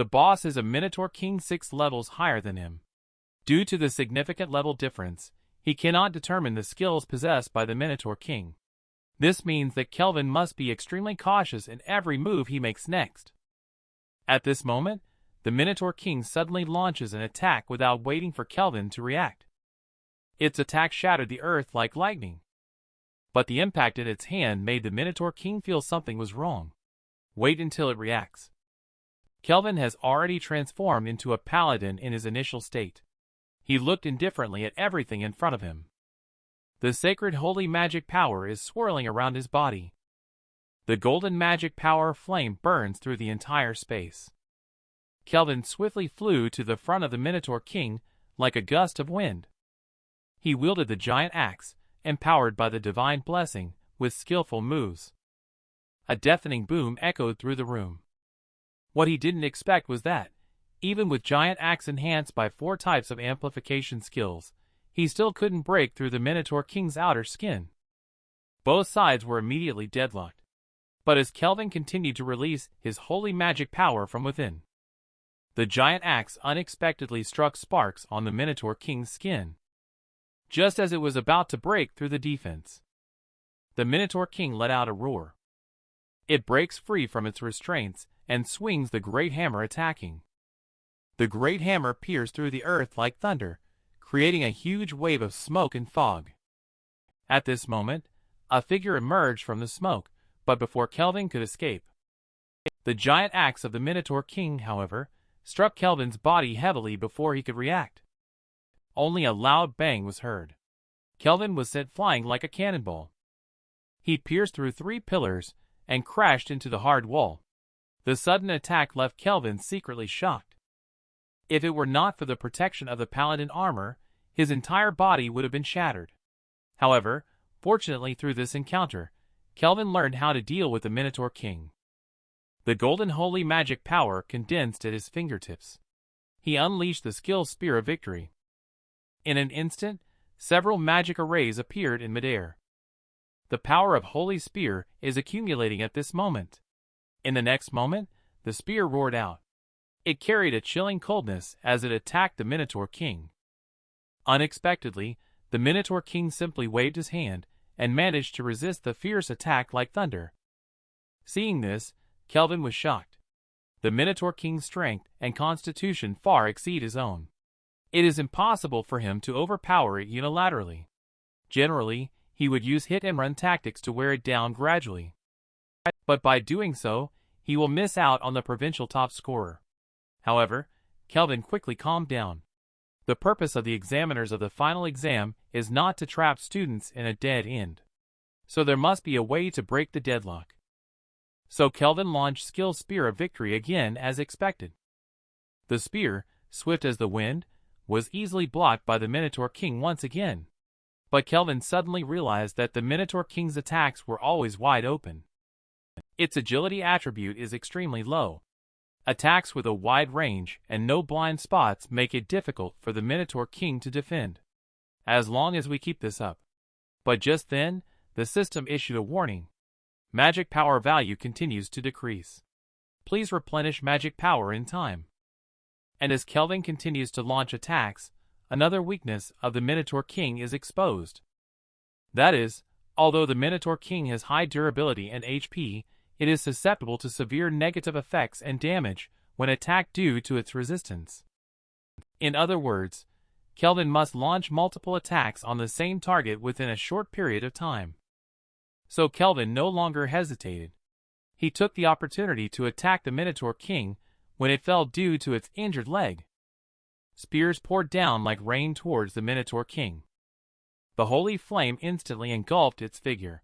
The boss is a Minotaur King 6 levels higher than him. Due to the significant level difference, he cannot determine the skills possessed by the Minotaur King. This means that Kelvin must be extremely cautious in every move he makes next. At this moment, the Minotaur King suddenly launches an attack without waiting for Kelvin to react. Its attack shattered the earth like lightning. But the impact in its hand made the Minotaur King feel something was wrong. Wait until it reacts. Kelvin has already transformed into a paladin in his initial state. He looked indifferently at everything in front of him. The sacred holy magic power is swirling around his body. The golden magic power flame burns through the entire space. Kelvin swiftly flew to the front of the Minotaur King like a gust of wind. He wielded the giant axe, empowered by the divine blessing, with skillful moves. A deafening boom echoed through the room. What he didn't expect was that, even with giant axe enhanced by 4 types of amplification skills, he still couldn't break through the Minotaur King's outer skin. Both sides were immediately deadlocked. But as Kelvin continued to release his holy magic power from within, the giant axe unexpectedly struck sparks on the Minotaur King's skin. Just as it was about to break through the defense, the Minotaur King let out a roar. It breaks free from its restraints and swings the great hammer, attacking. The great hammer pierced through the earth like thunder, creating a huge wave of smoke and fog. At this moment, a figure emerged from the smoke, but before Kelvin could escape, the giant axe of the Minotaur King, however, struck Kelvin's body heavily before he could react. Only a loud bang was heard. Kelvin was sent flying like a cannonball. He pierced through 3 pillars and crashed into the hard wall. The sudden attack left Kelvin secretly shocked. If it were not for the protection of the paladin armor, his entire body would have been shattered. However, fortunately through this encounter, Kelvin learned how to deal with the Minotaur King. The golden holy magic power condensed at his fingertips. He unleashed the skill Spear of Victory. In an instant, several magic arrays appeared in midair. The power of Holy Spear is accumulating at this moment. In the next moment, the spear roared out. It carried a chilling coldness as it attacked the Minotaur King. Unexpectedly, the Minotaur King simply waved his hand and managed to resist the fierce attack like thunder. Seeing this, Kelvin was shocked. The Minotaur King's strength and constitution far exceed his own. It is impossible for him to overpower it unilaterally. Generally, he would use hit-and-run tactics to wear it down gradually. But by doing so, he will miss out on the provincial top scorer. However, Kelvin quickly calmed down. The purpose of the examiners of the final exam is not to trap students in a dead end. So there must be a way to break the deadlock. So Kelvin launched skill Spear of Victory again as expected. The spear, swift as the wind, was easily blocked by the Minotaur King once again. But Kelvin suddenly realized that the Minotaur King's attacks were always wide open. Its agility attribute is extremely low. Attacks with a wide range and no blind spots make it difficult for the Minotaur King to defend. As long as we keep this up. But just then, the system issued a warning. Magic power value continues to decrease. Please replenish magic power in time. And as Kelvin continues to launch attacks, another weakness of the Minotaur King is exposed. That is, although the Minotaur King has high durability and HP, it is susceptible to severe negative effects and damage when attacked due to its resistance. In other words, Kelvin must launch multiple attacks on the same target within a short period of time. So Kelvin no longer hesitated. He took the opportunity to attack the Minotaur King when it fell due to its injured leg. Spears poured down like rain towards the Minotaur King. The holy flame instantly engulfed its figure.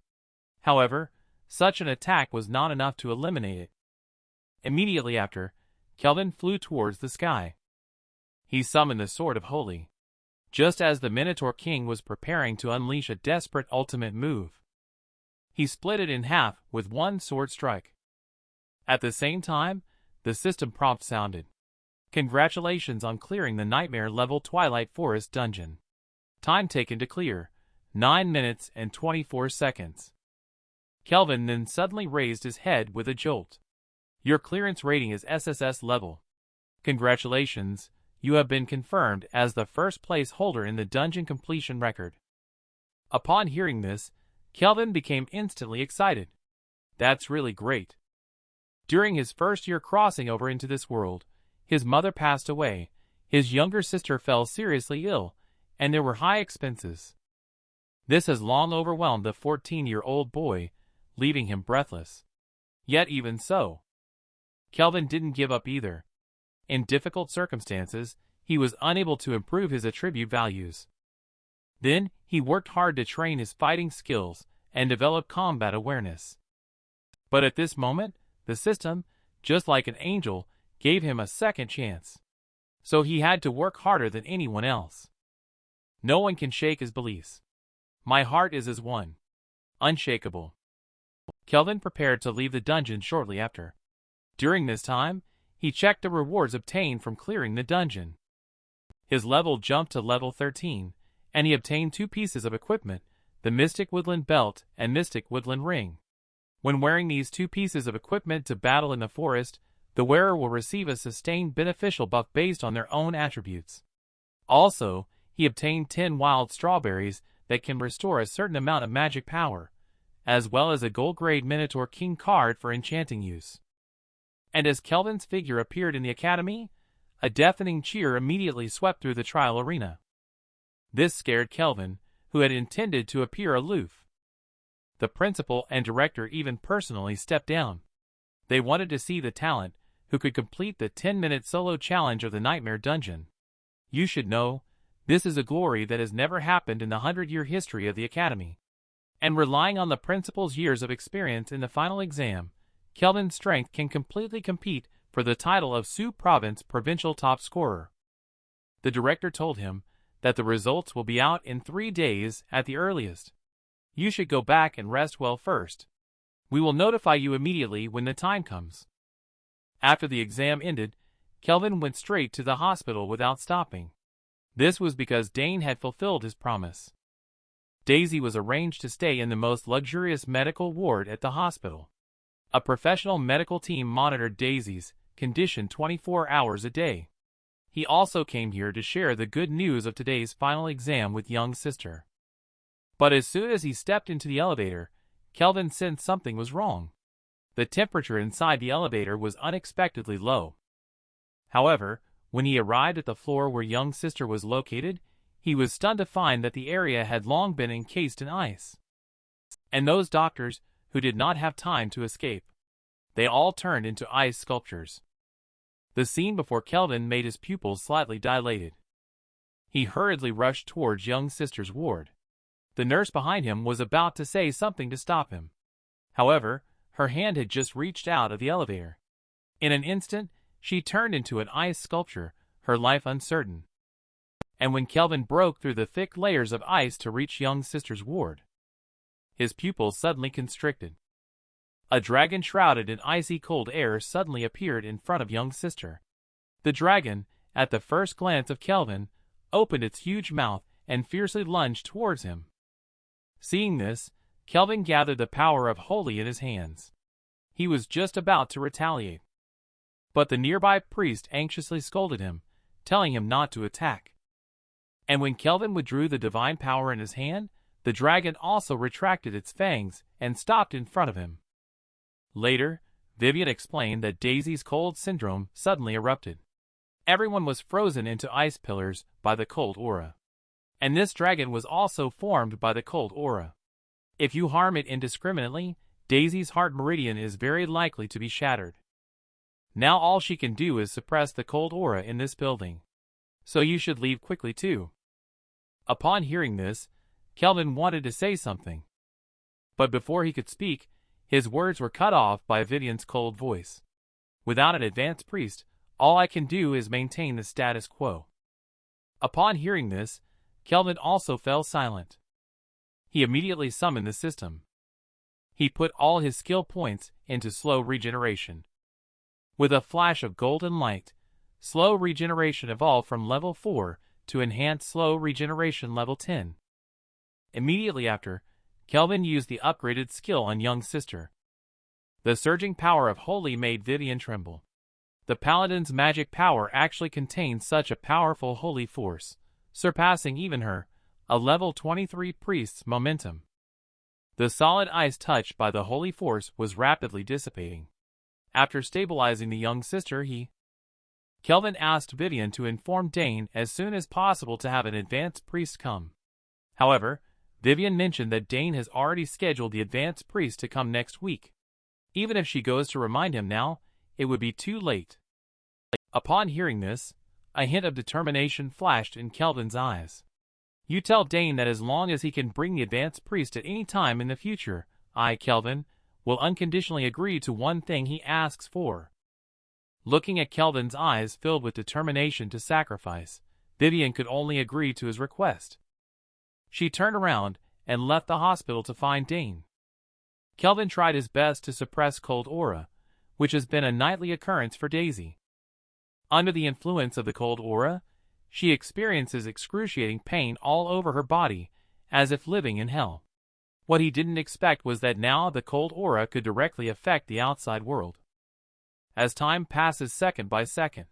However, such an attack was not enough to eliminate it. Immediately after, Kelvin flew towards the sky. He summoned the Sword of Holy. Just as the Minotaur King was preparing to unleash a desperate ultimate move, he split it in half with one sword strike. At the same time, the system prompt sounded. Congratulations on clearing the Nightmare level Twilight Forest dungeon. Time taken to clear, 9 minutes and 24 seconds. Kelvin then suddenly raised his head with a jolt. Your clearance rating is SSS level. Congratulations, you have been confirmed as the first place holder in the dungeon completion record. Upon hearing this, Kelvin became instantly excited. That's really great. During his first year crossing over into this world, his mother passed away, his younger sister fell seriously ill, and there were high expenses. This has long overwhelmed the 14-year-old boy, leaving him breathless. Yet even so, Kelvin didn't give up either. In difficult circumstances, he was unable to improve his attribute values. Then, he worked hard to train his fighting skills and develop combat awareness. But at this moment, the system, just like an angel, gave him a second chance. So he had to work harder than anyone else. No one can shake his beliefs. My heart is as one. Unshakable. Kelvin prepared to leave the dungeon shortly after. During this time, he checked the rewards obtained from clearing the dungeon. His level jumped to level 13, and he obtained 2 pieces of equipment, the Mystic Woodland Belt and Mystic Woodland Ring. When wearing these 2 pieces of equipment to battle in the forest, the wearer will receive a sustained beneficial buff based on their own attributes. Also, he obtained 10 wild strawberries that can restore a certain amount of magic power, as well as a gold-grade Minotaur King card for enchanting use. And as Kelvin's figure appeared in the academy, a deafening cheer immediately swept through the trial arena. This scared Kelvin, who had intended to appear aloof. The principal and director even personally stepped down. They wanted to see the talent who could complete the 10-minute solo challenge of the Nightmare Dungeon. You should know, this is a glory that has never happened in the 100-year history of the Academy. And relying on the principal's years of experience in the final exam, Kelvin's strength can completely compete for the title of Sioux Province Provincial Top Scorer. The director told him that the results will be out in 3 days at the earliest. You should go back and rest well first. We will notify you immediately when the time comes. After the exam ended, Kelvin went straight to the hospital without stopping. This was because Dane had fulfilled his promise. Daisy was arranged to stay in the most luxurious medical ward at the hospital. A professional medical team monitored Daisy's condition 24 hours a day. He also came here to share the good news of today's final exam with young sister. But as soon as he stepped into the elevator, Kelvin sensed something was wrong. The temperature inside the elevator was unexpectedly low. However, when he arrived at the floor where young sister was located, he was stunned to find that the area had long been encased in ice. And those doctors, who did not have time to escape, they all turned into ice sculptures. The scene before Kelvin made his pupils slightly dilated. He hurriedly rushed towards young sister's ward. The nurse behind him was about to say something to stop him. However, her hand had just reached out of the elevator. In an instant, she turned into an ice sculpture, her life uncertain. And when Kelvin broke through the thick layers of ice to reach young sister's ward, his pupils suddenly constricted. A dragon shrouded in icy cold air suddenly appeared in front of young sister. The dragon, at the first glance of Kelvin, opened its huge mouth and fiercely lunged towards him. Seeing this, Kelvin gathered the power of Holy in his hands. He was just about to retaliate. But the nearby priest anxiously scolded him, telling him not to attack. And when Kelvin withdrew the divine power in his hand, the dragon also retracted its fangs and stopped in front of him. Later, Vivian explained that Daisy's cold syndrome suddenly erupted. Everyone was frozen into ice pillars by the cold aura. And this dragon was also formed by the cold aura. If you harm it indiscriminately, Daisy's heart meridian is very likely to be shattered. Now all she can do is suppress the cold aura in this building. So you should leave quickly too. Upon hearing this, Kelvin wanted to say something. But before he could speak, his words were cut off by Vivian's cold voice. Without an advanced priest, all I can do is maintain the status quo. Upon hearing this, Kelvin also fell silent. He immediately summoned the system. He put all his skill points into slow regeneration. With a flash of golden light, slow regeneration evolved from level 4 to enhanced slow regeneration level 10. Immediately after, Kelvin used the upgraded skill on young sister. The surging power of Holy made Vivian tremble. The paladin's magic power actually contains such a powerful holy force, surpassing even her, a level 23 priest's momentum. The solid ice touched by the holy force was rapidly dissipating. After stabilizing the young sister, Kelvin asked Vivian to inform Dane as soon as possible to have an advanced priest come. However, Vivian mentioned that Dane has already scheduled the advanced priest to come next week. Even if she goes to remind him now, it would be too late. Upon hearing this, a hint of determination flashed in Kelvin's eyes. You tell Dane that as long as he can bring the advanced priest at any time in the future, I, Kelvin, will unconditionally agree to one thing he asks for. Looking at Kelvin's eyes filled with determination to sacrifice, Vivian could only agree to his request. She turned around and left the hospital to find Dane. Kelvin tried his best to suppress cold aura, which has been a nightly occurrence for Daisy. Under the influence of the cold aura, she experiences excruciating pain all over her body, as if living in hell. What he didn't expect was that now the cold aura could directly affect the outside world. As time passes second by second,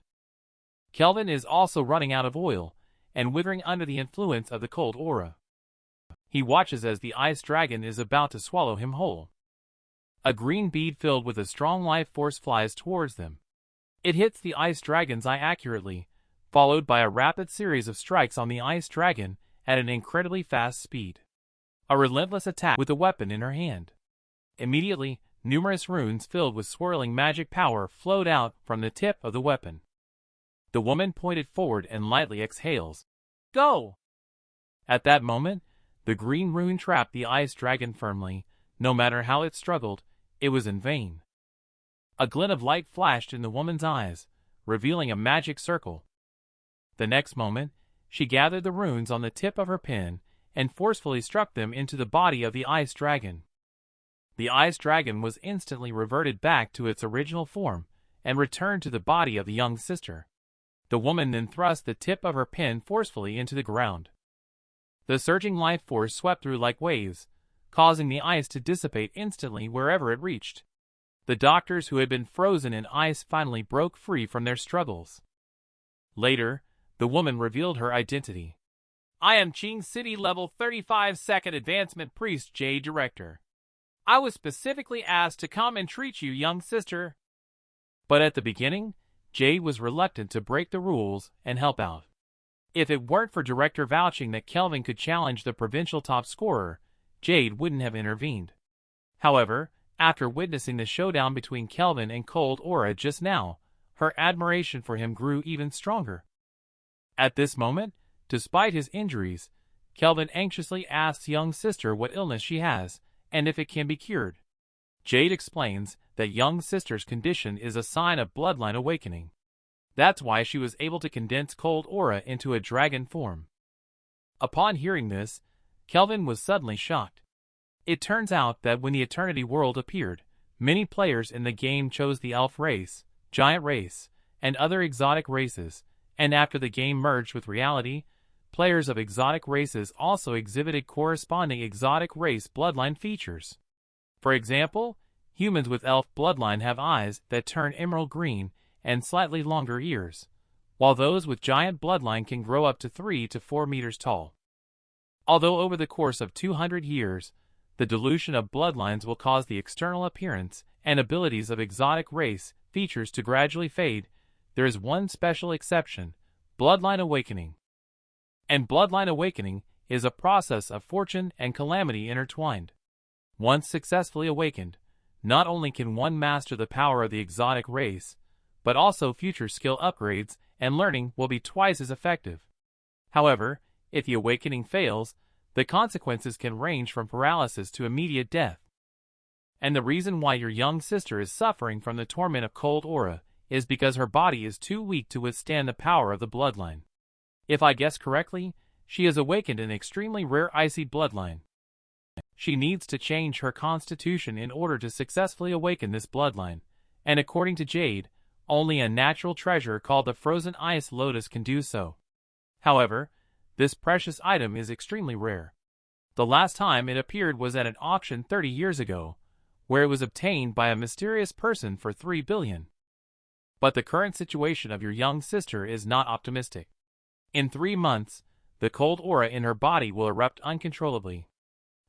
Kelvin is also running out of oil and withering under the influence of the cold aura. He watches as the ice dragon is about to swallow him whole. A green bead filled with a strong life force flies towards them. It hits the ice dragon's eye accurately, followed by a rapid series of strikes on the ice dragon at an incredibly fast speed. A relentless attack with a weapon in her hand. Immediately, numerous runes filled with swirling magic power flowed out from the tip of the weapon. The woman pointed forward and lightly exhales. Go! At that moment, the green rune trapped the ice dragon firmly. No matter how it struggled, it was in vain. A glint of light flashed in the woman's eyes, revealing a magic circle. The next moment, she gathered the runes on the tip of her pen and forcefully struck them into the body of the ice dragon. The ice dragon was instantly reverted back to its original form and returned to the body of the young sister. The woman then thrust the tip of her pen forcefully into the ground. The surging life force swept through like waves, causing the ice to dissipate instantly wherever it reached. The doctors who had been frozen in ice finally broke free from their struggles. Later, the woman revealed her identity. I am Qing City Level 35 Second Advancement Priest Jade Director. I was specifically asked to come and treat you, young sister. But at the beginning, Jade was reluctant to break the rules and help out. If it weren't for Director vouching that Kelvin could challenge the provincial top scorer, Jade wouldn't have intervened. However, after witnessing the showdown between Kelvin and Cold Aura just now, her admiration for him grew even stronger. At this moment, despite his injuries, Kelvin anxiously asks young sister what illness she has, and if it can be cured. Jade explains that young sister's condition is a sign of bloodline awakening. That's why she was able to condense Cold Aura into a dragon form. Upon hearing this, Kelvin was suddenly shocked. It turns out that when the Eternity World appeared, many players in the game chose the elf race, giant race, and other exotic races, and after the game merged with reality, players of exotic races also exhibited corresponding exotic race bloodline features. For example, humans with elf bloodline have eyes that turn emerald green and slightly longer ears, while those with giant bloodline can grow up to 3 to 4 meters tall. Although over the course of 200 years, the dilution of bloodlines will cause the external appearance and abilities of exotic race features to gradually fade, there is one special exception: bloodline awakening. And bloodline awakening is a process of fortune and calamity intertwined. Once successfully awakened, not only can one master the power of the exotic race, but also future skill upgrades and learning will be twice as effective. However, if the awakening fails, the consequences can range from paralysis to immediate death. And the reason why your young sister is suffering from the torment of Cold Aura is because her body is too weak to withstand the power of the bloodline. If I guess correctly, she has awakened an extremely rare icy bloodline. She needs to change her constitution in order to successfully awaken this bloodline, and according to Jade, only a natural treasure called the Frozen Ice Lotus can do so. However, this precious item is extremely rare. The last time it appeared was at an auction 30 years ago, where it was obtained by a mysterious person for 3 billion. But the current situation of your young sister is not optimistic. In 3 months, the cold aura in her body will erupt uncontrollably.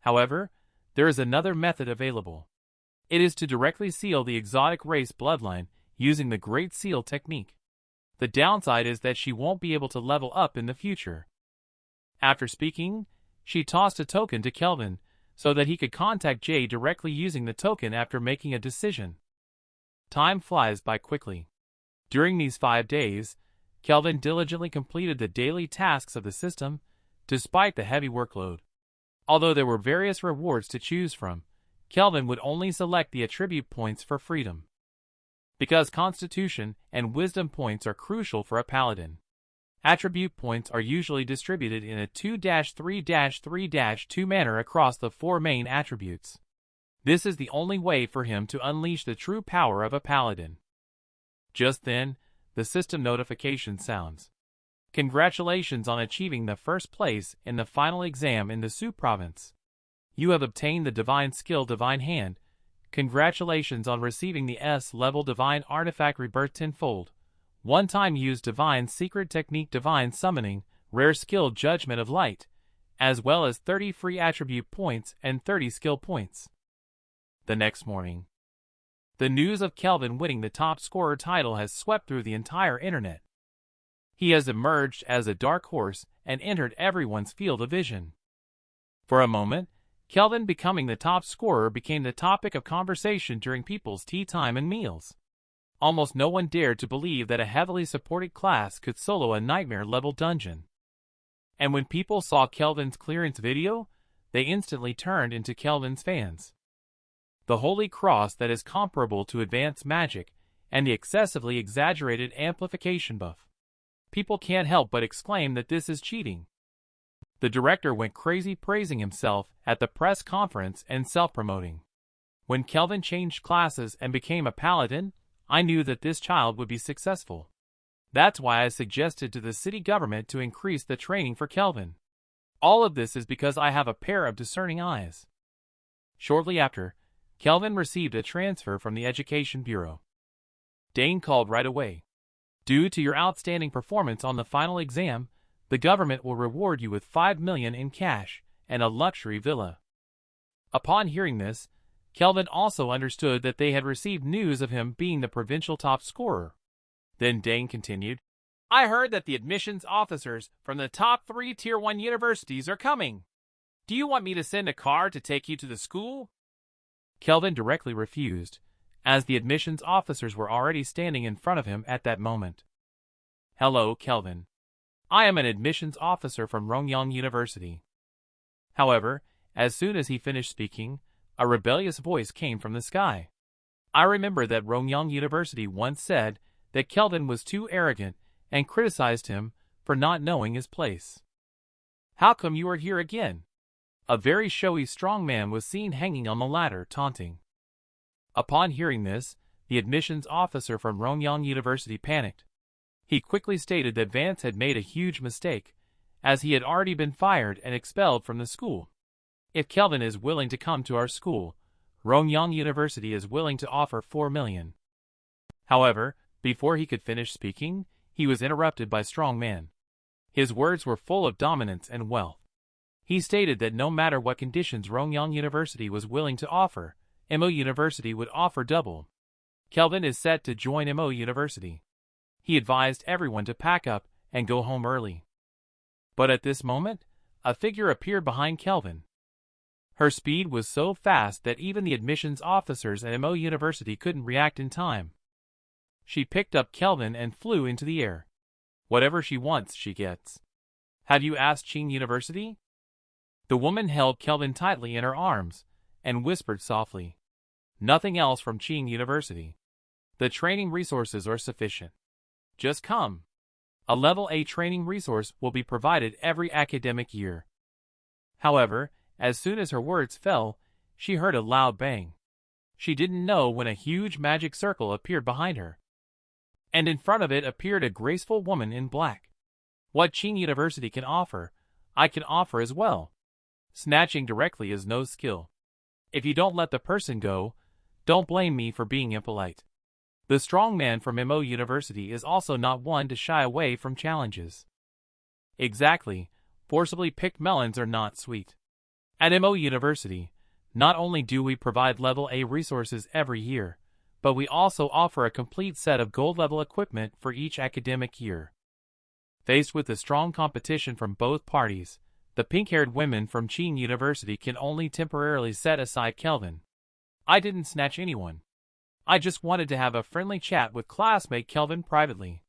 However, there is another method available. It is to directly seal the exotic race bloodline using the Great Seal technique. The downside is that she won't be able to level up in the future. After speaking, she tossed a token to Kelvin so that he could contact Jay directly using the token after making a decision. Time flies by quickly. During these 5 days, Kelvin diligently completed the daily tasks of the system, despite the heavy workload. Although there were various rewards to choose from, Kelvin would only select the attribute points for freedom. Because Constitution and Wisdom points are crucial for a paladin, attribute points are usually distributed in a 2-3-3-2 manner across the 4 main attributes. This is the only way for him to unleash the true power of a paladin. Just then, the system notification sounds. Congratulations on achieving the first place in the final exam in the Su province. You have obtained the divine skill Divine Hand. Congratulations on receiving the S-level Divine Artifact Rebirth Tenfold. One-time use Divine Secret Technique Divine Summoning, Rare Skill Judgment of Light, as well as 30 free attribute points and 30 skill points. The next morning, the news of Kelvin winning the top scorer title has swept through the entire internet. He has emerged as a dark horse and entered everyone's field of vision. For a moment, Kelvin becoming the top scorer became the topic of conversation during people's tea time and meals. Almost no one dared to believe that a heavily supported class could solo a nightmare-level dungeon. And when people saw Kelvin's clearance video, they instantly turned into Kelvin's fans. The Holy Cross that is comparable to advanced magic, and the excessively exaggerated amplification buff. People can't help but exclaim that this is cheating. The director went crazy praising himself at the press conference and self-promoting. When Kelvin changed classes and became a paladin, I knew that this child would be successful. That's why I suggested to the city government to increase the training for Kelvin. All of this is because I have a pair of discerning eyes. Shortly after, Kelvin received a transfer from the Education Bureau. Dane called right away. Due to your outstanding performance on the final exam, the government will reward you with 5 million in cash and a luxury villa. Upon hearing this, Kelvin also understood that they had received news of him being the provincial top scorer. Then Dane continued, I heard that the admissions officers from the top 3 Tier 1 universities are coming. Do you want me to send a car to take you to the school? Kelvin directly refused, as the admissions officers were already standing in front of him at that moment. Hello, Kelvin. I am an admissions officer from Rongyang University. However, as soon as he finished speaking, a rebellious voice came from the sky. I remember that Rongyang University once said that Kelvin was too arrogant and criticized him for not knowing his place. How come you are here again? A very showy strong man was seen hanging on the ladder, taunting. Upon hearing this, the admissions officer from Rongyang University panicked. He quickly stated that Vance had made a huge mistake, as he had already been fired and expelled from the school. If Kelvin is willing to come to our school, Rongyang University is willing to offer 4 million. However, before he could finish speaking, he was interrupted by Strong Man. His words were full of dominance and wealth. He stated that no matter what conditions Rongyang University was willing to offer, MO University would offer double. Kelvin is set to join MO University. He advised everyone to pack up and go home early. But at this moment, a figure appeared behind Kelvin. Her speed was so fast that even the admissions officers at MO University couldn't react in time. She picked up Kelvin and flew into the air. Whatever she wants, she gets. Have you asked Qing University? The woman held Kelvin tightly in her arms and whispered softly. Nothing else from Qing University. The training resources are sufficient. Just come. A level A training resource will be provided every academic year. However, as soon as her words fell, she heard a loud bang. She didn't know when a huge magic circle appeared behind her. And in front of it appeared a graceful woman in black. What Qing University can offer, I can offer as well. Snatching directly is no skill. If you don't let the person go, don't blame me for being impolite. The strong man from MO University is also not one to shy away from challenges. Exactly, forcibly picked melons are not sweet. At MO University, not only do we provide level A resources every year, but we also offer a complete set of gold-level equipment for each academic year. Faced with the strong competition from both parties, the pink-haired women from Qing University can only temporarily set aside Kelvin. I didn't snatch anyone. I just wanted to have a friendly chat with classmate Kelvin privately.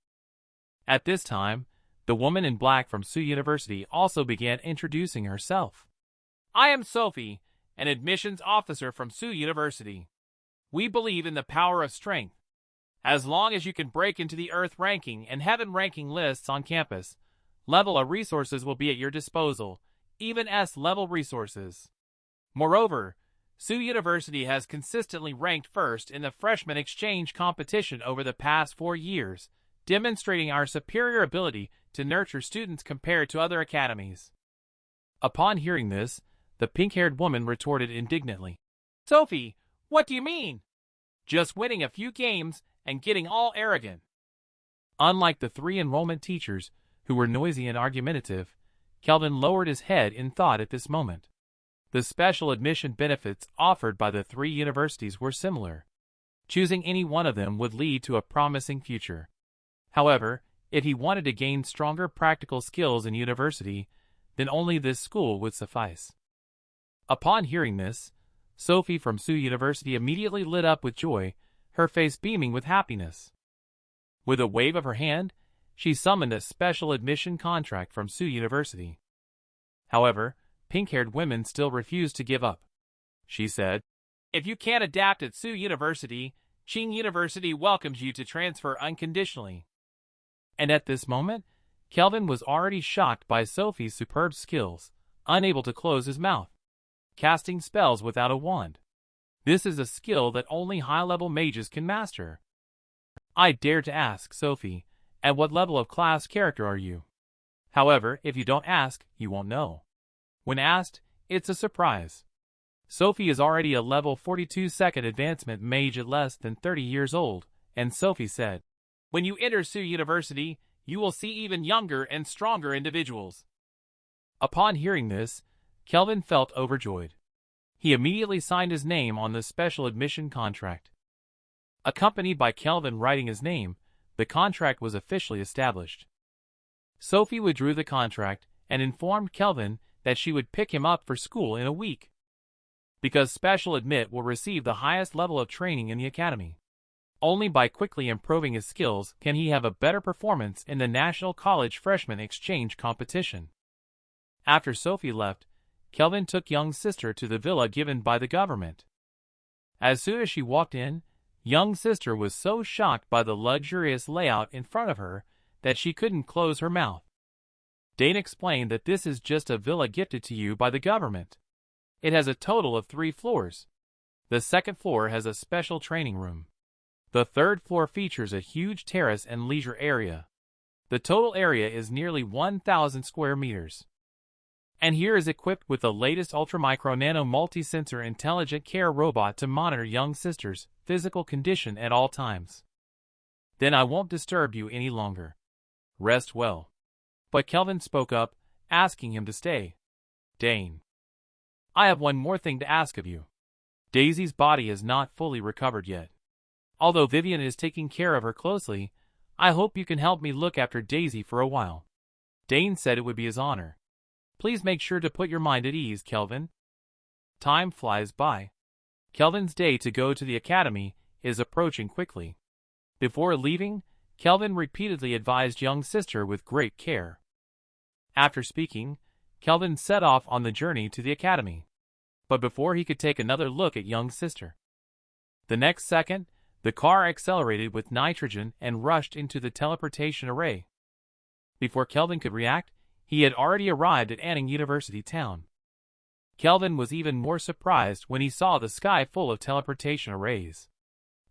At this time, the woman in black from Tsu University also began introducing herself. I am Sophie, an admissions officer from Tsu University. We believe in the power of strength. As long as you can break into the Earth ranking and Heaven ranking lists on campus, level A resources will be at your disposal, even S-level resources. Moreover, Tsu University has consistently ranked first in the freshman exchange competition over the past 4 years, demonstrating our superior ability to nurture students compared to other academies. Upon hearing this, the pink-haired woman retorted indignantly. Sophie, what do you mean? Just winning a few games and getting all arrogant. Unlike the 3 enrollment teachers, who were noisy and argumentative, Kelvin lowered his head in thought at this moment. The special admission benefits offered by the 3 universities were similar. Choosing any one of them would lead to a promising future. However, if he wanted to gain stronger practical skills in university, then only this school would suffice. Upon hearing this, Sophie from Tsu University immediately lit up with joy, her face beaming with happiness. With a wave of her hand, she summoned a special admission contract from Tsu University. However, pink-haired women still refused to give up. She said, if you can't adapt at Tsu University, Qing University welcomes you to transfer unconditionally. And at this moment, Kelvin was already shocked by Sophie's superb skills, unable to close his mouth. Casting spells without a wand. This is a skill that only high-level mages can master. I dare to ask, Sophie, at what level of class character are you? However, if you don't ask, you won't know. When asked, it's a surprise. Sophie is already a level 42 second advancement mage at less than 30 years old, and Sophie said, when you enter Tsu University, you will see even younger and stronger individuals. Upon hearing this, Kelvin felt overjoyed. He immediately signed his name on the special admission contract. Accompanied by Kelvin writing his name, the contract was officially established. Sophie withdrew the contract and informed Kelvin that she would pick him up for school in a week. Because Special Admit will receive the highest level of training in the academy. Only by quickly improving his skills can he have a better performance in the National College Freshman Exchange competition. After Sophie left, Kelvin took Young's sister to the villa given by the government. As soon as she walked in, Young's sister was so shocked by the luxurious layout in front of her that she couldn't close her mouth. Dane explained that this is just a villa gifted to you by the government. It has a total of 3 floors. The second floor has a special training room. The third floor features a huge terrace and leisure area. The total area is nearly 1,000 square meters. And here is equipped with the latest ultra-micro nano multi-sensor intelligent care robot to monitor Young's sister's physical condition at all times. Then I won't disturb you any longer. Rest well. But Kelvin spoke up, asking him to stay. Dane, I have one more thing to ask of you. Daisy's body is not fully recovered yet. Although Vivian is taking care of her closely, I hope you can help me look after Daisy for a while. Dane said it would be his honor. Please make sure to put your mind at ease, Kelvin. Time flies by. Kelvin's day to go to the academy is approaching quickly. Before leaving, Kelvin repeatedly advised Young's sister with great care. After speaking, Kelvin set off on the journey to the academy. But before he could take another look at Young's sister, the next second, the car accelerated with nitrogen and rushed into the teleportation array. Before Kelvin could react, he had already arrived at Anning University town. Kelvin was even more surprised when he saw the sky full of teleportation arrays.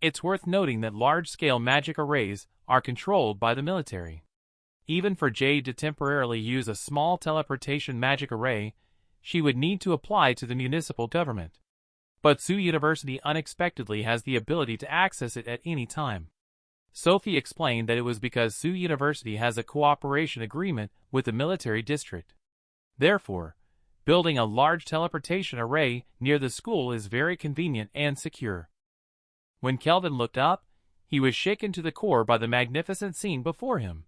It's worth noting that large-scale magic arrays are controlled by the military. Even for Jade to temporarily use a small teleportation magic array, she would need to apply to the municipal government. But Tsu University unexpectedly has the ability to access it at any time. Sophie explained that it was because Tsu University has a cooperation agreement with the military district. Therefore, building a large teleportation array near the school is very convenient and secure. When Kelvin looked up, he was shaken to the core by the magnificent scene before him.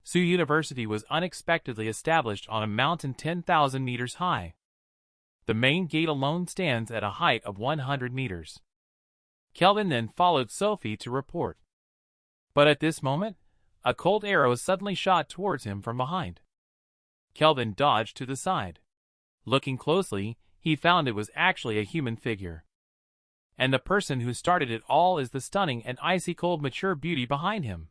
Tsu University was unexpectedly established on a mountain 10,000 meters high. The main gate alone stands at a height of 100 meters. Kelvin then followed Sophie to report. But at this moment, a cold arrow suddenly shot towards him from behind. Kelvin dodged to the side. Looking closely, he found it was actually a human figure. And the person who started it all is the stunning and icy-cold mature beauty behind him.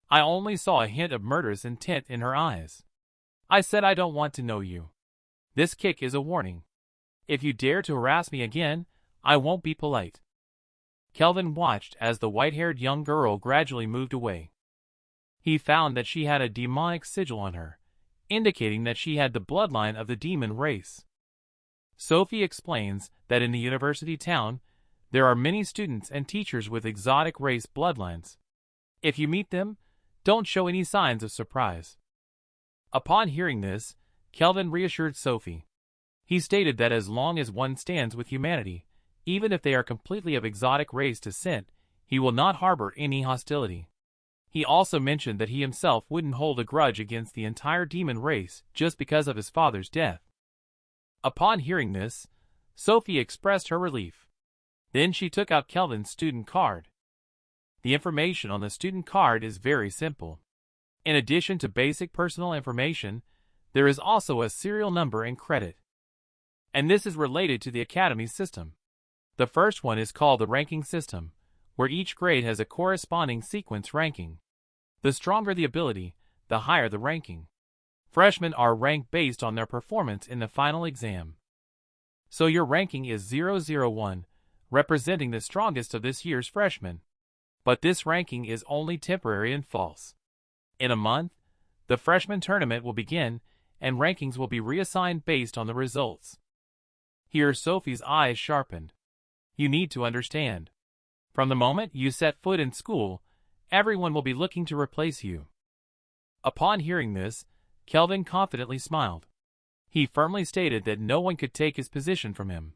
I only saw a hint of murderous intent in her eyes. I said I don't want to know you. This kick is a warning. If you dare to harass me again, I won't be polite. Kelvin watched as the white-haired young girl gradually moved away. He found that she had a demonic sigil on her, indicating that she had the bloodline of the demon race. Sophie explains that in the university town, there are many students and teachers with exotic race bloodlines. If you meet them, don't show any signs of surprise. Upon hearing this, Kelvin reassured Sophie. He stated that as long as one stands with humanity, even if they are completely of exotic race descent, he will not harbor any hostility. He also mentioned that he himself wouldn't hold a grudge against the entire demon race just because of his father's death. Upon hearing this, Sophie expressed her relief. Then she took out Kelvin's student card. The information on the student card is very simple. In addition to basic personal information, there is also a serial number and credit. And this is related to the academy system. The first one is called the ranking system, where each grade has a corresponding sequence ranking. The stronger the ability, the higher the ranking. Freshmen are ranked based on their performance in the final exam. So your ranking is 001, representing the strongest of this year's freshmen. But this ranking is only temporary and false. In a month, the freshman tournament will begin, and rankings will be reassigned based on the results. Here Sophie's eyes sharpened. You need to understand. From the moment you set foot in school, everyone will be looking to replace you. Upon hearing this, Kelvin confidently smiled. He firmly stated that no one could take his position from him.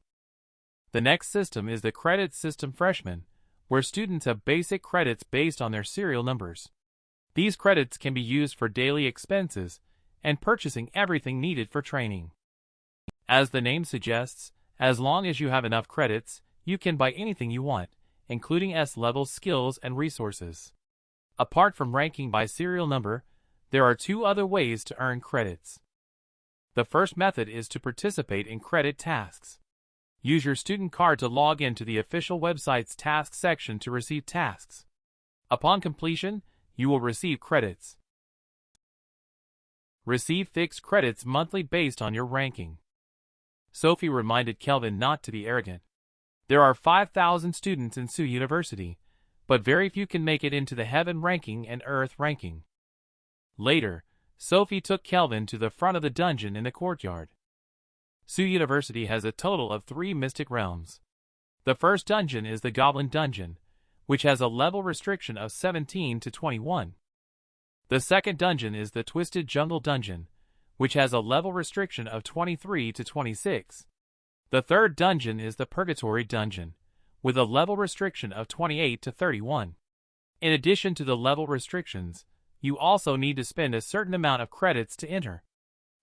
The next system is the credit system freshman, where students have basic credits based on their serial numbers. These credits can be used for daily expenses and purchasing everything needed for training. As the name suggests, as long as you have enough credits, you can buy anything you want, including S-level skills and resources. Apart from ranking by serial number, there are two other ways to earn credits. The first method is to participate in credit tasks. Use your student card to log into the official website's task section to receive tasks. Upon completion, you will receive credits. Receive fixed credits monthly based on your ranking. Sophie reminded Kelvin not to be arrogant. There are 5,000 students in Tsu University, but very few can make it into the heaven ranking and earth ranking. Later, Sophie took Kelvin to the front of the dungeon in the courtyard. Tsu University has a total of 3 mystic realms. The first dungeon is the Goblin Dungeon, which has a level restriction of 17 to 21. The second dungeon is the Twisted Jungle Dungeon, which has a level restriction of 23 to 26. The third dungeon is the Purgatory Dungeon, with a level restriction of 28 to 31. In addition to the level restrictions, you also need to spend a certain amount of credits to enter.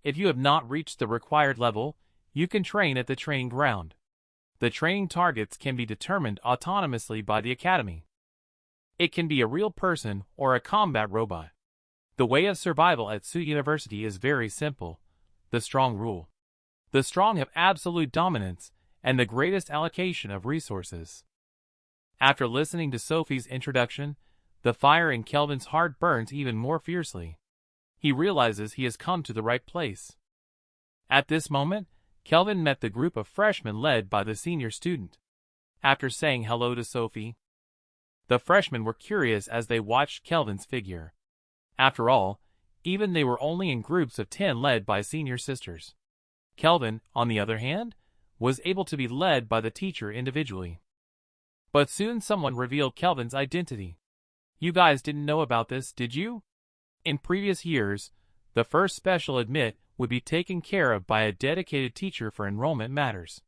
If you have not reached the required level, you can train at the training ground. The training targets can be determined autonomously by the academy. It can be a real person or a combat robot. The way of survival at Tsu University is very simple. The strong rule. The strong have absolute dominance and the greatest allocation of resources. After listening to Sophie's introduction, the fire in Kelvin's heart burns even more fiercely. He realizes he has come to the right place. At this moment, Kelvin met the group of freshmen led by the senior student. After saying hello to Sophie, the freshmen were curious as they watched Kelvin's figure. After all, even they were only in groups of 10 led by senior sisters. Kelvin, on the other hand, was able to be led by the teacher individually. But soon someone revealed Kelvin's identity. You guys didn't know about this, did you? In previous years, the first special admit would be taken care of by a dedicated teacher for enrollment matters.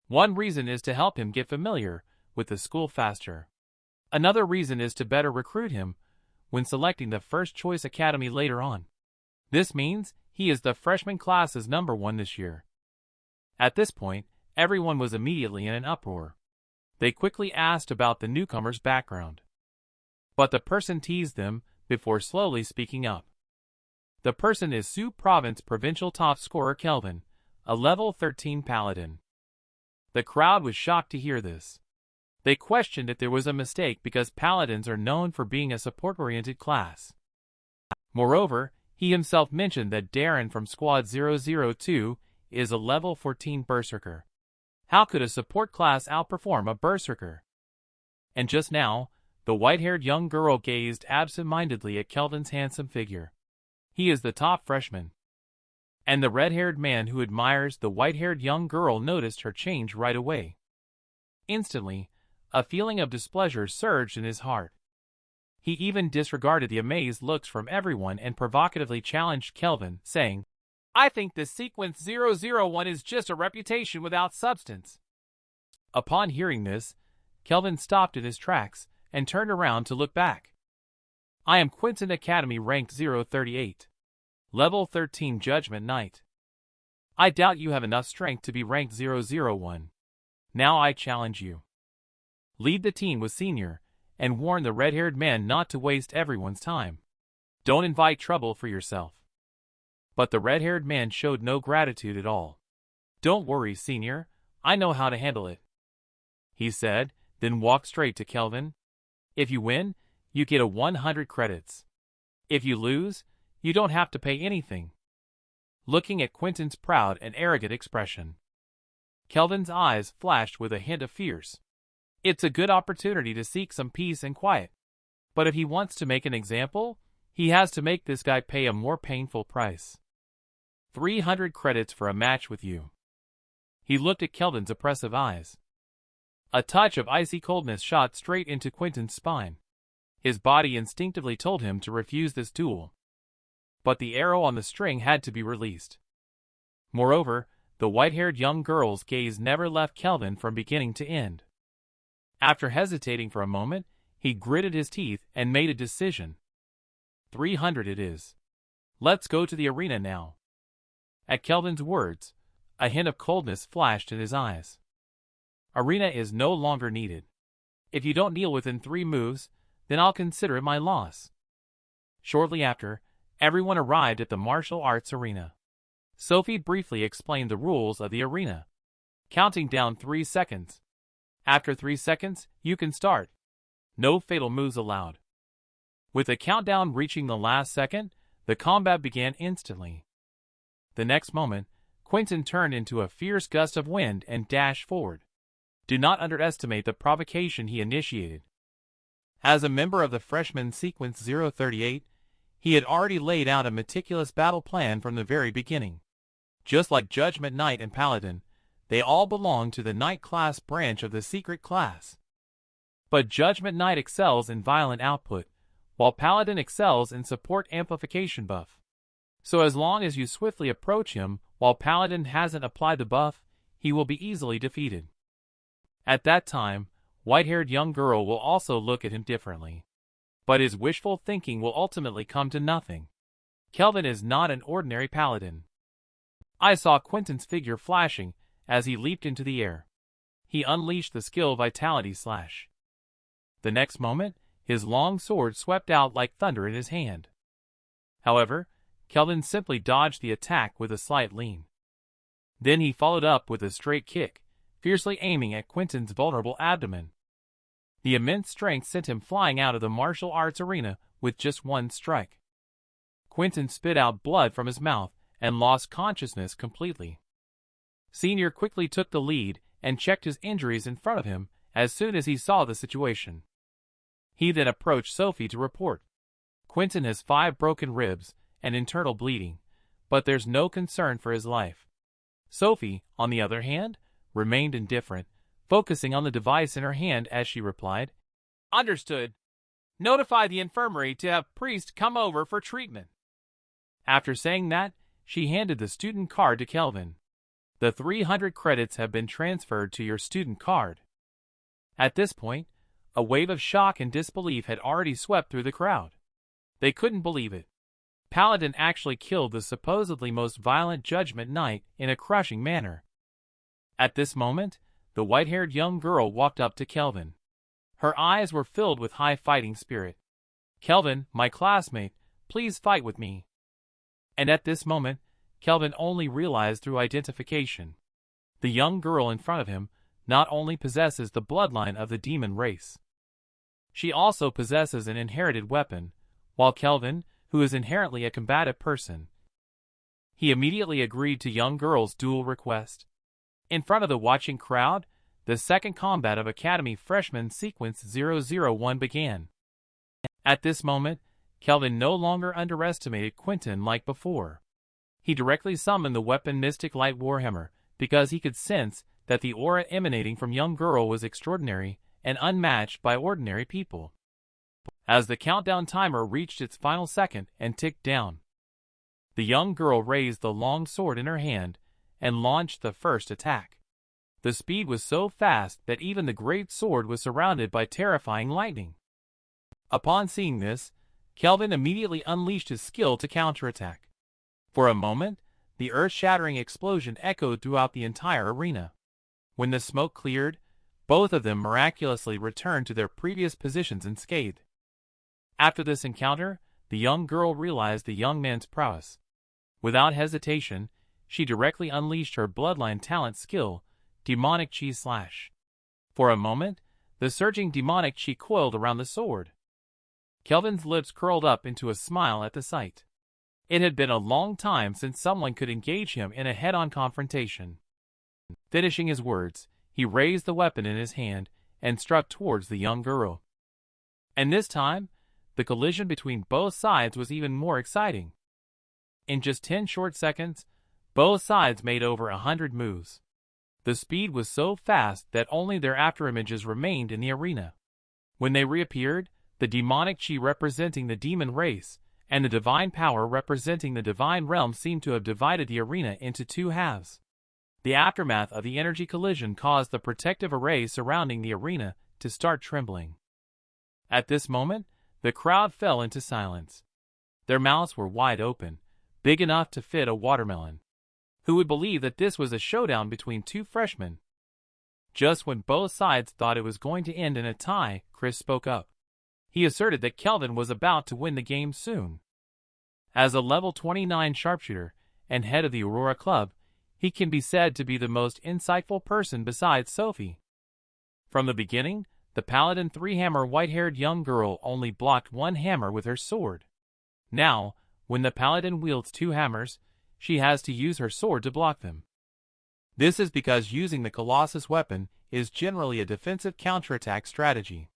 One reason is to help him get familiar with the school faster. Another reason is to better recruit him when selecting the first choice academy later on. This means he is the freshman class's #1 this year. At this point, everyone was immediately in an uproar. They quickly asked about the newcomer's background. But the person teased them before slowly speaking up. The person is Sioux Province provincial top scorer Kelvin, a level 13 paladin. The crowd was shocked to hear this. They questioned if there was a mistake because paladins are known for being a support-oriented class. Moreover, he himself mentioned that Darren from Squad 002 is a level 14 berserker. How could a support class outperform a berserker? And just now, the white-haired young girl gazed absent-mindedly at Kelvin's handsome figure. He is the top freshman. And the red-haired man who admires the white-haired young girl noticed her change right away. Instantly, a feeling of displeasure surged in his heart. He even disregarded the amazed looks from everyone and provocatively challenged Kelvin, saying, "I think this sequence 001 is just a reputation without substance." Upon hearing this, Kelvin stopped in his tracks and turned around to look back. "I am Quinton Academy ranked 038. Level 13 Judgment Knight. I doubt you have enough strength to be ranked 001. Now I challenge you. Lead the team with Senior, and warn the red-haired man not to waste everyone's time. Don't invite trouble for yourself." But the red-haired man showed no gratitude at all. "Don't worry, Senior, I know how to handle it," he said, then walked straight to Kelvin. "If you win, you get 100 credits. If you lose, you don't have to pay anything." Looking at Quinton's proud and arrogant expression, Kelvin's eyes flashed with a hint of fierce. It's a good opportunity to seek some peace and quiet. But if he wants to make an example, he has to make this guy pay a more painful price. 300 credits for a match with you. He looked at Kelvin's oppressive eyes. A touch of icy coldness shot straight into Quinton's spine. His body instinctively told him to refuse this duel. But the arrow on the string had to be released. Moreover, the white-haired young girl's gaze never left Kelvin from beginning to end. After hesitating for a moment, he gritted his teeth and made a decision. 300 it is. Let's go to the arena now. At Kelvin's words, a hint of coldness flashed in his eyes. Arena is no longer needed. If you don't kneel within 3 moves, then I'll consider it my loss. Shortly after, everyone arrived at the martial arts arena. Sophie briefly explained the rules of the arena, counting down 3 seconds. After 3 seconds, you can start. No fatal moves allowed. With the countdown reaching the last second, the combat began instantly. The next moment, Quinton turned into a fierce gust of wind and dashed forward. Do not underestimate the provocation he initiated. As a member of the freshman sequence 038, he had already laid out a meticulous battle plan from the very beginning. Just like Judgment Knight and Paladin, they all belong to the Knight class branch of the secret class. But Judgment Knight excels in violent output, while Paladin excels in support amplification buff. So as long as you swiftly approach him while Paladin hasn't applied the buff, he will be easily defeated. At that time, white-haired young girl will also look at him differently. But his wishful thinking will ultimately come to nothing. Kelvin is not an ordinary Paladin. I saw Quinton's figure flashing as he leaped into the air. He unleashed the skill Vitality Slash. The next moment, his long sword swept out like thunder in his hand. However, Kelvin simply dodged the attack with a slight lean. Then he followed up with a straight kick, fiercely aiming at Quinton's vulnerable abdomen. The immense strength sent him flying out of the martial arts arena with just one strike. Quinton spit out blood from his mouth and lost consciousness completely. Senior quickly took the lead and checked his injuries in front of him as soon as he saw the situation. He then approached Sophie to report. Quinton has 5 broken ribs and internal bleeding, but there's no concern for his life. Sophie, on the other hand, remained indifferent, focusing on the device in her hand as she replied, "Understood. Notify the infirmary to have priest come over for treatment. After saying that, she handed the student card to Kelvin. The 300 credits have been transferred to your student card. At this point, a wave of shock and disbelief had already swept through the crowd. They couldn't believe it. Paladin actually killed the supposedly most violent Judgment Knight in a crushing manner. At this moment, the white-haired young girl walked up to Kelvin. Her eyes were filled with high fighting spirit. "Kelvin, my classmate, please fight with me." And at this moment, Kelvin only realized through identification. The young girl in front of him not only possesses the bloodline of the demon race. She also possesses an inherited weapon, while Kelvin, who is inherently a combative person, he immediately agreed to young girl's duel request. In front of the watching crowd, the second combat of Academy Freshman Sequence 001 began. At this moment, Kelvin no longer underestimated Quentin like before. He directly summoned the weapon Mystic Light Warhammer because he could sense that the aura emanating from young girl was extraordinary and unmatched by ordinary people. As the countdown timer reached its final second and ticked down, the young girl raised the long sword in her hand and launched the first attack. The speed was so fast that even the great sword was surrounded by terrifying lightning. Upon seeing this, Kelvin immediately unleashed his skill to counterattack. For a moment, the earth-shattering explosion echoed throughout the entire arena. When the smoke cleared, both of them miraculously returned to their previous positions unscathed. After this encounter, the young girl realized the young man's prowess. Without hesitation, she directly unleashed her bloodline talent skill, Demonic Chi Slash. For a moment, the surging demonic chi coiled around the sword. Kelvin's lips curled up into a smile at the sight. It had been a long time since someone could engage him in a head-on confrontation. Finishing his words, he raised the weapon in his hand and struck towards the young girl. And this time, the collision between both sides was even more exciting. In just 10 short seconds, both sides made over 100 moves. The speed was so fast that only their afterimages remained in the arena. When they reappeared, the demonic chi representing the demon race and the divine power representing the divine realm seemed to have divided the arena into two halves. The aftermath of the energy collision caused the protective array surrounding the arena to start trembling. At this moment, the crowd fell into silence. Their mouths were wide open, big enough to fit a watermelon. Who would believe that this was a showdown between two freshmen? Just when both sides thought it was going to end in a tie, Chris spoke up. He asserted that Kelvin was about to win the game soon. As a level 29 sharpshooter and head of the Aurora Club, he can be said to be the most insightful person besides Sophie. From the beginning, the Paladin 3-hammer white-haired young girl only blocked one hammer with her sword. Now, when the Paladin wields 2 hammers, she has to use her sword to block them. This is because using the Colossus weapon is generally a defensive counterattack strategy.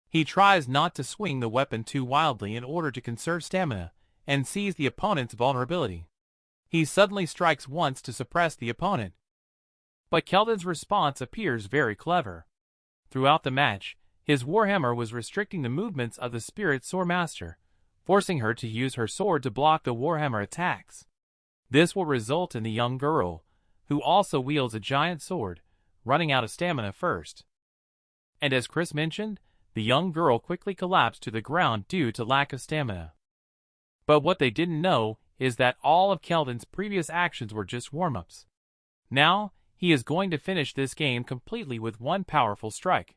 He tries not to swing the weapon too wildly in order to conserve stamina and seize the opponent's vulnerability. He suddenly strikes once to suppress the opponent. But Kelvin's response appears very clever. Throughout the match, his warhammer was restricting the movements of the Spirit Sword Master, forcing her to use her sword to block the warhammer attacks. This will result in the young girl, who also wields a giant sword, running out of stamina first. And as Chris mentioned, the young girl quickly collapsed to the ground due to lack of stamina. But what they didn't know is that all of Kelvin's previous actions were just warm-ups. Now, he is going to finish this game completely with one powerful strike.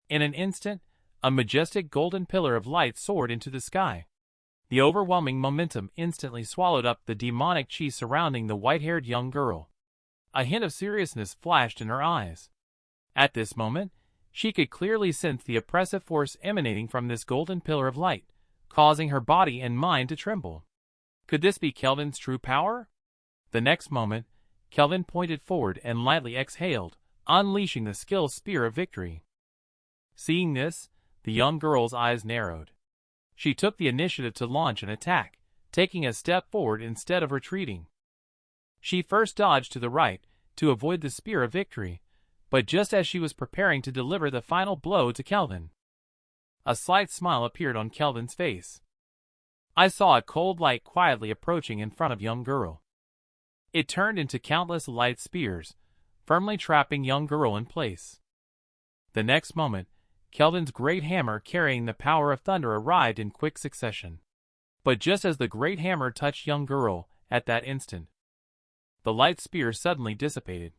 In an instant, a majestic golden pillar of light soared into the sky. The overwhelming momentum instantly swallowed up the demonic chi surrounding the white-haired young girl. A hint of seriousness flashed in her eyes. At this moment, she could clearly sense the oppressive force emanating from this golden pillar of light, causing her body and mind to tremble. Could this be Kelvin's true power? The next moment, Kelvin pointed forward and lightly exhaled, unleashing the skill Spear of Victory. Seeing this, the young girl's eyes narrowed. She took the initiative to launch an attack, taking a step forward instead of retreating. She first dodged to the right to avoid the Spear of Victory, but just as she was preparing to deliver the final blow to Kelvin, A slight smile appeared on Kelvin's face. I saw a cold light quietly approaching in front of young girl. It turned into countless light spears, firmly trapping young girl in place. The next moment, Kelvin's great hammer carrying the power of thunder arrived in quick succession. But just as the great hammer touched young girl, at that instant, the light spear suddenly dissipated.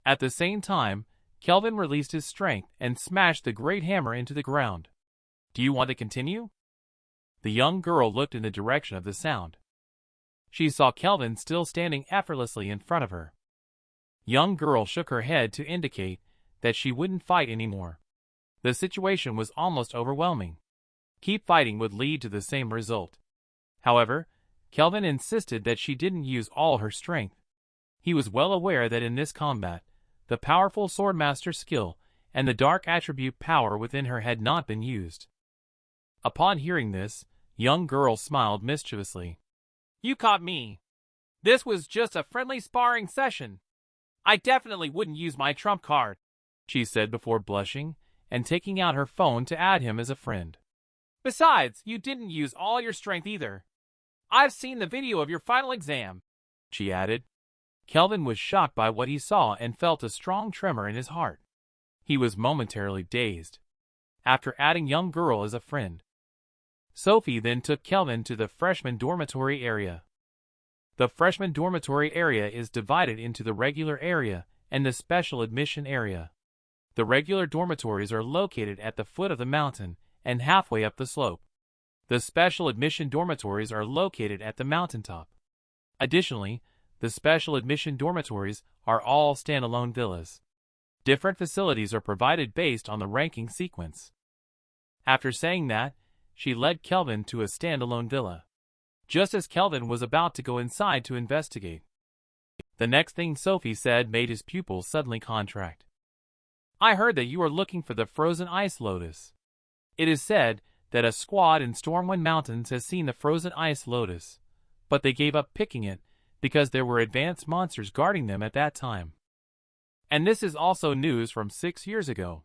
At the same time, Kelvin released his strength and smashed the great hammer into the ground. Do you want to continue? The young girl looked in the direction of the sound. She saw Kelvin still standing effortlessly in front of her. Young girl shook her head to indicate that she wouldn't fight anymore. The situation was almost overwhelming. Keep fighting would lead to the same result. However, Kelvin insisted that she didn't use all her strength. He was well aware that in this combat, the powerful swordmaster skill and the dark attribute power within her had not been used. Upon hearing this, young girl smiled mischievously. You caught me. This was just a friendly sparring session. I definitely wouldn't use my trump card, she said before blushing and taking out her phone to add him as a friend. Besides, you didn't use all your strength either. I've seen the video of your final exam, she added. Kelvin was shocked by what he saw and felt a strong tremor in his heart. He was momentarily dazed. After adding young girl as a friend, Sophie then took Kelvin to the freshman dormitory area. The freshman dormitory area is divided into the regular area and the special admission area. The regular dormitories are located at the foot of the mountain and halfway up the slope. The special admission dormitories are located at the mountaintop. Additionally, the special admission dormitories are all standalone villas. Different facilities are provided based on the ranking sequence. After saying that, she led Kelvin to a standalone villa. Just as Kelvin was about to go inside to investigate, the next thing Sophie said made his pupils suddenly contract. I heard that you are looking for the frozen ice lotus. It is said that a squad in Stormwind Mountains has seen the frozen ice lotus, but they gave up picking it because there were advanced monsters guarding them at that time. And this is also news from 6 years ago.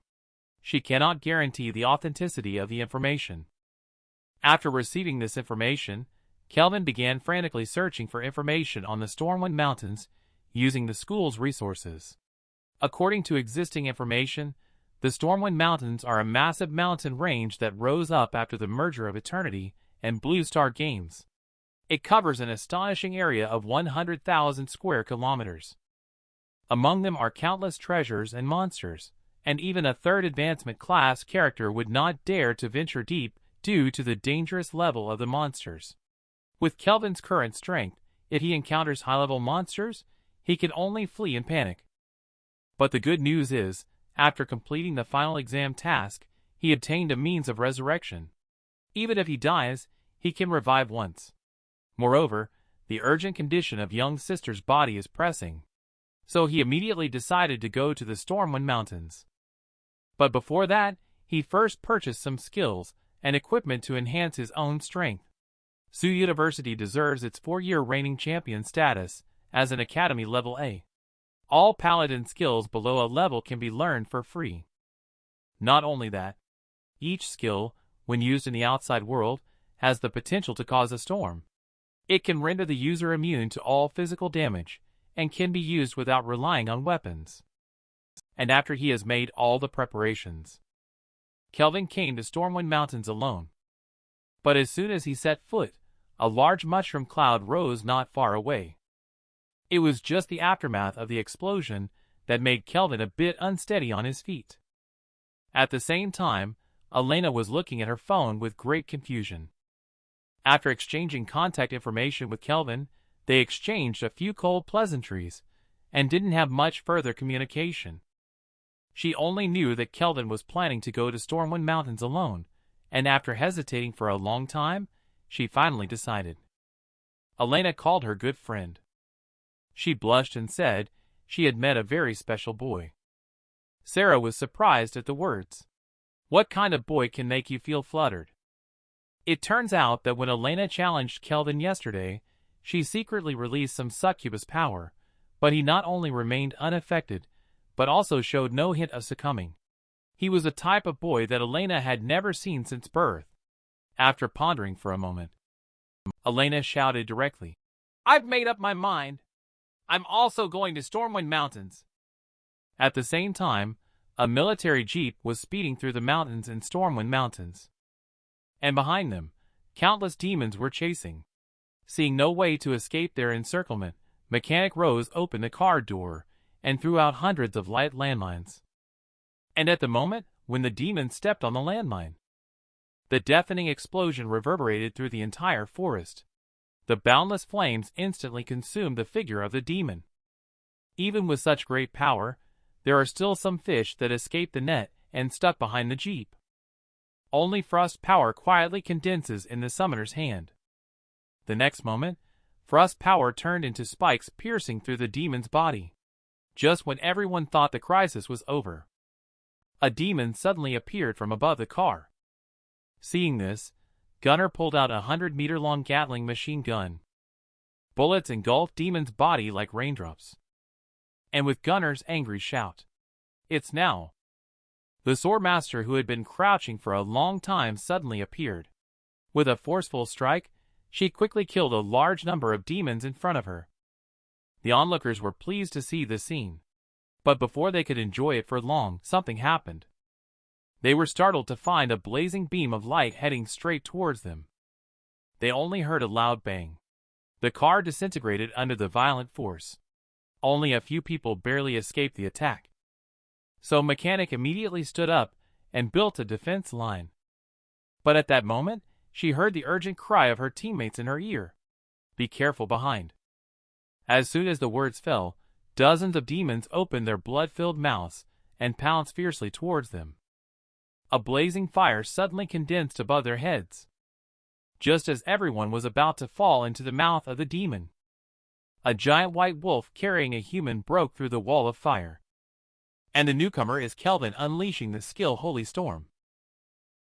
She cannot guarantee the authenticity of the information. After receiving this information, Kelvin began frantically searching for information on the Stormwind Mountains using the school's resources. According to existing information, the Stormwind Mountains are a massive mountain range that rose up after the merger of Eternity and Blue Star Games. It covers an astonishing area of 100,000 square kilometers. Among them are countless treasures and monsters, and even a third advancement class character would not dare to venture deep due to the dangerous level of the monsters. With Kelvin's current strength, if he encounters high-level monsters, he can only flee in panic. But the good news is, after completing the final exam task, he obtained a means of resurrection. Even if he dies, he can revive once. Moreover, the urgent condition of young sister's body is pressing, so he immediately decided to go to the Stormwind Mountains. But before that, he first purchased some skills and equipment to enhance his own strength. Su University deserves its 4-year reigning champion status as an Academy Level A. All paladin skills below a level can be learned for free. Not only that, each skill, when used in the outside world, has the potential to cause a storm. It can render the user immune to all physical damage, and can be used without relying on weapons. And after he has made all the preparations, Kelvin came to Stormwind Mountains alone. But as soon as he set foot, a large mushroom cloud rose not far away. It was just the aftermath of the explosion that made Kelvin a bit unsteady on his feet. At the same time, Elena was looking at her phone with great confusion. After exchanging contact information with Kelvin, they exchanged a few cold pleasantries and didn't have much further communication. She only knew that Kelvin was planning to go to Stormwind Mountains alone, and after hesitating for a long time, she finally decided. Elena called her good friend. She blushed and said she had met a very special boy. Sarah was surprised at the words. What kind of boy can make you feel fluttered? It turns out that when Elena challenged Kelvin yesterday, she secretly released some succubus power, but he not only remained unaffected, but also showed no hint of succumbing. He was a type of boy that Elena had never seen since birth. After pondering for a moment, Elena shouted directly, "I've made up my mind. I'm also going to Stormwind Mountains." At the same time, a military jeep was speeding through the mountains in Stormwind Mountains. And behind them, countless demons were chasing. Seeing no way to escape their encirclement, Mechanic Rose opened the car door and threw out hundreds of light landmines. And at the moment when the demon stepped on the landmine, the deafening explosion reverberated through the entire forest. The boundless flames instantly consumed the figure of the demon. Even with such great power, there are still some fish that escape the net and stuck behind the jeep. Only frost power quietly condenses in the summoner's hand. The next moment, frost power turned into spikes piercing through the demon's body. Just when everyone thought the crisis was over, a demon suddenly appeared from above the car. Seeing this, Gunner pulled out a 100-meter-long Gatling machine gun. Bullets engulfed Demon's body like raindrops. And with Gunner's angry shout, "It's now!" the Swordmaster, who had been crouching for a long time, suddenly appeared. With a forceful strike, she quickly killed a large number of demons in front of her. The onlookers were pleased to see the scene. But before they could enjoy it for long, something happened. They were startled to find a blazing beam of light heading straight towards them. They only heard a loud bang. The car disintegrated under the violent force. Only a few people barely escaped the attack. So Mechanic immediately stood up and built a defense line. But at that moment, she heard the urgent cry of her teammates in her ear. "Be careful behind." As soon as the words fell, dozens of demons opened their blood-filled mouths and pounced fiercely towards them. A blazing fire suddenly condensed above their heads. Just as everyone was about to fall into the mouth of the demon, a giant white wolf carrying a human broke through the wall of fire. And the newcomer is Kelvin, unleashing the skill Holy Storm.